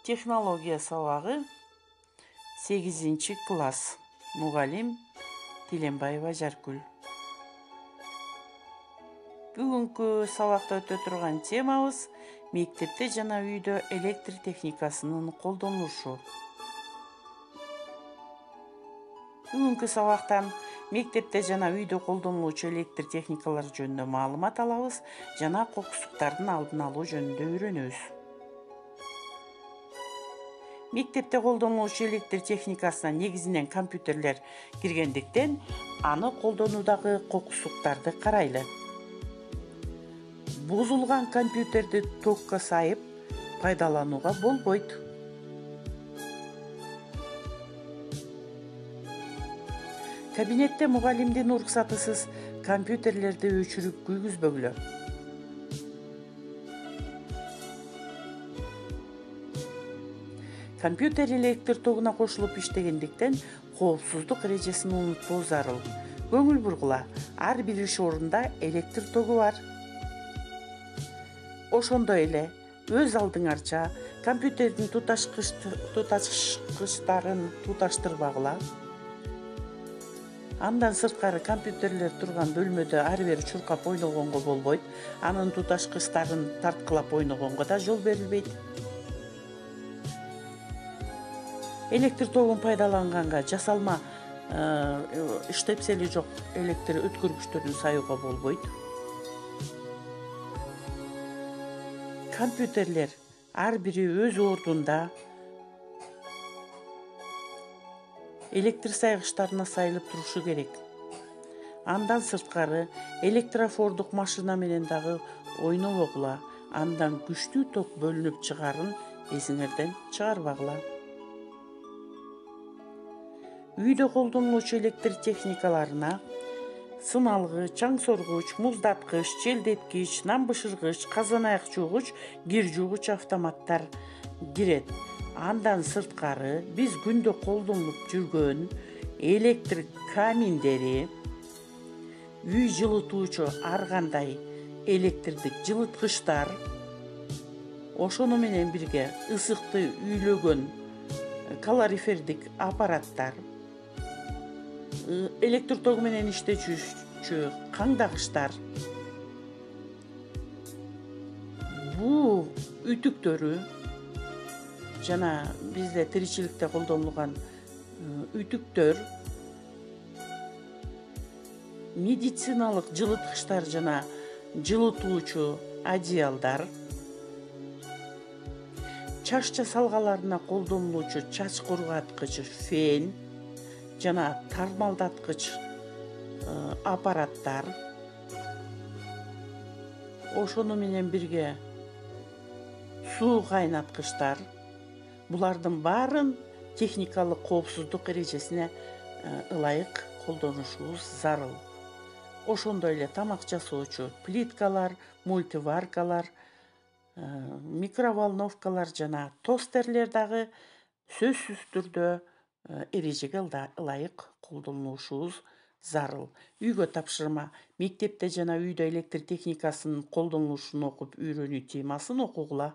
Технология сабагы 8-класс. Мугалим Тиленбаева Жаркүл. Бүгүнкү сабакта өтө турган темабыз мектепте жана үйдө электр техникасынын колдонулушу. Бүгүнкү сабактан мектепте жана үйдө колдонулуучу электр техникалар жөнүндө маалымат алабыз жана кокустуктардын алдын алуу жөнүндө үйрөнөбүз. Мектепте колдонулуучу электр техникасына негизинен компьютерлер киргендиктен, аны колдонуудагы кокустуктарды карайлы. Бузулган компьютерди токко сайып пайдаланууга болбойт. Кабинетте мугалимдин уруксатысыз компьютерлерди өчүрүп күйгүзбөгүлө. Компьютер электр тогуна кошулуп иштегендиктен, коопсуздук эрежесин унутпоо зарыл. Көңүл бургула, ар бир иш орунда электр тогу бар. Ошондой эле өз алдыңарча компьютердин туташкычтарын туташтырбагыла. Андан сырткары компьютерлер турган бөлмөдө ар бери чуркап ойногонго болбойт. Анын туташкычтарын тарткылап ойногонго да жол берилбейт. Электр тогун пайдаланганга жасалма иштепсели жок электр өткөргүчтөрдүн саюуга болбойт. Компьютерлер ар бири өз ордунда электр сайгычтарына сайылып турушу керек. Андан сырткары электрофордук машина менен дагы ойнобогула. Андан күчтүү ток бөлүнүп чыгарын эсиңерден чыгарбагыла. Үйдө колдонулуучу электр техникаларына сын алгыч, чаң соргуч, муздаткыч, желдеткич, нан бышыргыч, казан аяк жуугуч, кир жуугуч автоматтар кирет. Андан сырткары биз күндө колдонулуп жүргөн электр каминдери, үй жылытуучу ар кандай электрдик жылыткычтар, ошону менен бирге ысыкты үйлөгөн калорифердик аппараттар, электр тогу менен иштечүчү каңдагычтар, буу үтүктөрү жана бизде тиричиликте колдонулган үтүктөр, медициналык жылыткычтар жана жылытуучу одеялдар, чач жасалгаларына колдонулуучу чач кургаткыч фен жана тармалдаткыч аппараттар, ошону менен бирге суу кайнаткычтар, булардын баарын техникалык коопсуздук эрежесине ылайык колдонушубуз зарыл. Ошондой эле тамак жасоочу плиткалар, мультиваркалар, микроволновкалар жана тостерлер дагы сөзсүз түрдө эрежеге ылайык колдонулушубуз зарыл. Үйгө тапшырма мектепте жана үйдө электр техникасынын колдонулушун окуп үйрөнүү темасын окугула.